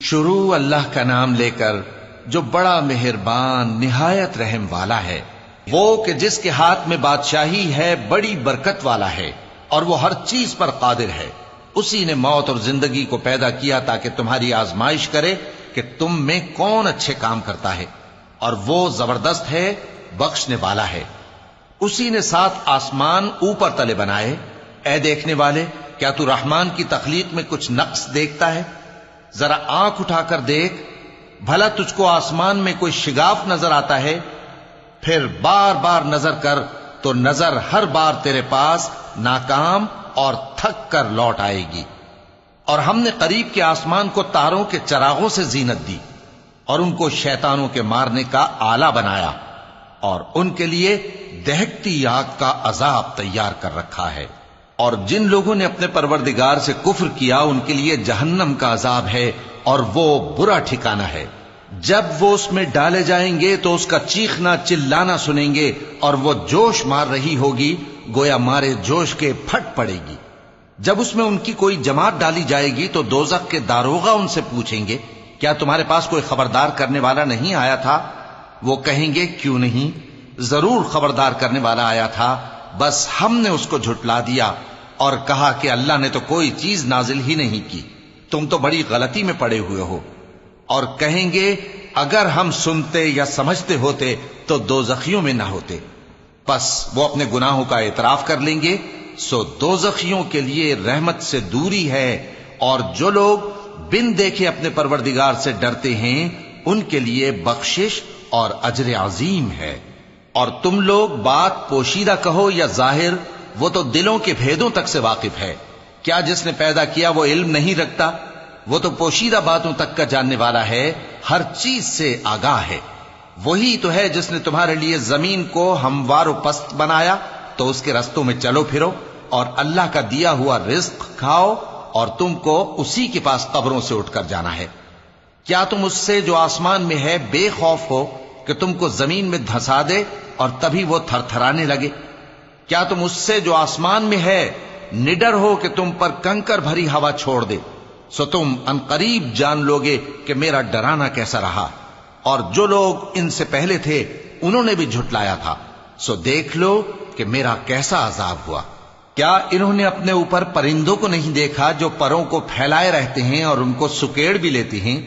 شروع اللہ کا نام لے کر جو بڑا مہربان نہایت رحم والا ہے، وہ کہ جس کے ہاتھ میں بادشاہی ہے، بڑی برکت والا ہے اور وہ ہر چیز پر قادر ہے۔ اسی نے موت اور زندگی کو پیدا کیا تاکہ تمہاری آزمائش کرے کہ تم میں کون اچھے کام کرتا ہے، اور وہ زبردست ہے، بخشنے والا ہے۔ اسی نے 7 آسمان اوپر تلے بنائے۔ اے دیکھنے والے، کیا تو رحمان کی تخلیق میں کچھ نقص دیکھتا ہے؟ ذرا آنکھ اٹھا کر دیکھ، بھلا تجھ کو آسمان میں کوئی شگاف نظر آتا ہے؟ پھر بار بار نظر کر تو نظر ہر بار تیرے پاس ناکام اور تھک کر لوٹ آئے گی۔ اور ہم نے قریب کے آسمان کو تاروں کے چراغوں سے زینت دی اور ان کو شیطانوں کے مارنے کا آلہ بنایا، اور ان کے لیے دہکتی آگ کا عذاب تیار کر رکھا ہے۔ اور جن لوگوں نے اپنے پروردگار سے کفر کیا ان کے لیے جہنم کا عذاب ہے، اور وہ برا ٹھکانہ ہے۔ جب وہ اس میں ڈالے جائیں گے تو اس کا چیخنا چلانا سنیں گے، اور وہ جوش مار رہی ہوگی گویا مارے جوش کے پھٹ پڑے گی۔ جب اس میں ان کی کوئی جماعت ڈالی جائے گی تو دوزخ کے داروغہ ان سے پوچھیں گے، کیا تمہارے پاس کوئی خبردار کرنے والا نہیں آیا تھا؟ وہ کہیں گے، کیوں نہیں، ضرور خبردار کرنے والا آیا تھا، بس ہم نے اس کو جھٹلا دیا اور کہا کہ اللہ نے تو کوئی چیز نازل ہی نہیں کی، تم تو بڑی غلطی میں پڑے ہوئے ہو۔ اور کہیں گے، اگر ہم سنتے یا سمجھتے ہوتے تو دوزخیوں میں نہ ہوتے۔ پس وہ اپنے گناہوں کا اعتراف کر لیں گے، سو دوزخیوں کے لیے رحمت سے دوری ہے، اور جو لوگ بن دیکھے اپنے پروردگار سے ڈرتے ہیں ان کے لیے بخشش اور اجر عظیم ہے۔ اور تم لوگ بات پوشیدہ کہو یا ظاہر، وہ تو دلوں کے بھیدوں تک سے واقف ہے۔ کیا جس نے پیدا کیا وہ علم نہیں رکھتا؟ وہ تو پوشیدہ باتوں تک کا جاننے والا ہے، ہر چیز سے آگاہ ہے۔ وہی تو ہے جس نے تمہارے لیے زمین کو ہموار و پست بنایا، تو اس کے رستوں میں چلو پھرو اور اللہ کا دیا ہوا رزق کھاؤ، اور تم کو اسی کے پاس قبروں سے اٹھ کر جانا ہے۔ کیا تم اس سے جو آسمان میں ہے بے خوف ہو کہ تم کو زمین میں دھسا دے اور تبھی وہ تھر تھرانے لگے؟ کیا تم اس سے جو آسمان میں ہے نڈر ہو کہ تم پر کنکر بھری ہوا چھوڑ دے؟ سو تم عنقریب جان لوگے کہ میرا ڈرانا کیسا رہا۔ اور جو لوگ ان سے پہلے تھے انہوں نے بھی جھٹلایا تھا، سو دیکھ لو کہ میرا کیسا عذاب ہوا۔ کیا انہوں نے اپنے اوپر پرندوں کو نہیں دیکھا جو پروں کو پھیلائے رہتے ہیں اور ان کو سکیڑ بھی لیتے ہیں؟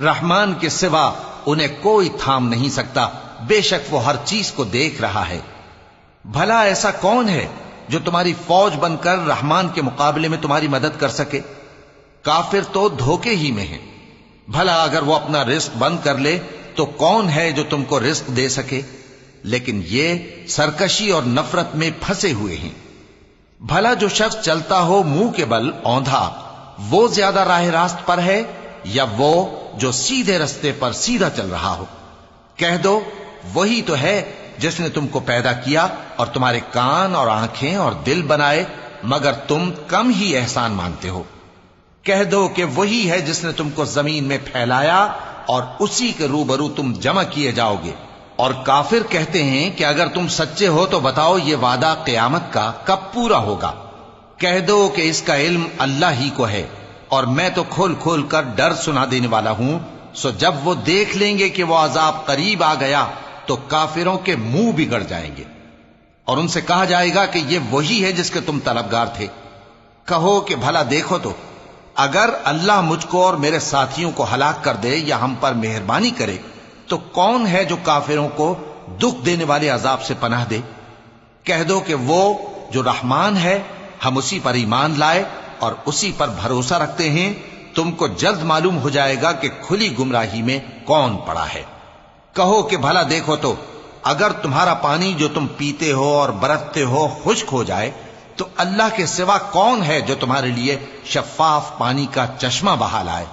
رحمان کے سوا انہیں کوئی تھام نہیں سکتا، بے شک وہ ہر چیز کو دیکھ رہا ہے۔ بھلا ایسا کون ہے جو تمہاری فوج بن کر رحمان کے مقابلے میں تمہاری مدد کر سکے؟ کافر تو دھوکے ہی میں ہیں۔ بھلا اگر وہ اپنا رزق بند کر لے تو کون ہے جو تم کو رزق دے سکے؟ لیکن یہ سرکشی اور نفرت میں پھنسے ہوئے ہیں۔ بھلا جو شخص چلتا ہو منہ کے بل اوندھا، وہ زیادہ راہ راست پر ہے یا وہ جو سیدھے رستے پر سیدھا چل رہا ہو؟ کہہ دو، وہی تو ہے جس نے تم کو پیدا کیا اور تمہارے کان اور آنکھیں اور دل بنائے، مگر تم کم ہی احسان مانتے ہو۔ کہہ دو کہ وہی ہے جس نے تم کو زمین میں پھیلایا اور اسی کے روبرو تم جمع کیے جاؤ گے۔ اور کافر کہتے ہیں کہ اگر تم سچے ہو تو بتاؤ یہ وعدہ قیامت کا کب پورا ہوگا؟ کہہ دو کہ اس کا علم اللہ ہی کو ہے، اور میں تو کھول کھول کر ڈر سنا دینے والا ہوں۔ سو جب وہ دیکھ لیں گے کہ وہ عذاب قریب آ گیا تو کافروں کے منہ بگڑ جائیں گے، اور ان سے کہا جائے گا کہ یہ وہی ہے جس کے تم طلبگار تھے۔ کہو کہ بھلا دیکھو تو، اگر اللہ مجھ کو اور میرے ساتھیوں کو ہلاک کر دے یا ہم پر مہربانی کرے تو کون ہے جو کافروں کو دکھ دینے والے عذاب سے پناہ دے؟ کہہ دو کہ وہ جو رحمان ہے، ہم اسی پر ایمان لائے اور اسی پر بھروسہ رکھتے ہیں۔ تم کو جلد معلوم ہو جائے گا کہ کھلی گمراہی میں کون پڑا ہے۔ کہو کہ بھلا دیکھو تو، اگر تمہارا پانی جو تم پیتے ہو اور برتتے ہو خشک ہو جائے تو اللہ کے سوا کون ہے جو تمہارے لیے شفاف پانی کا چشمہ بہا لائے؟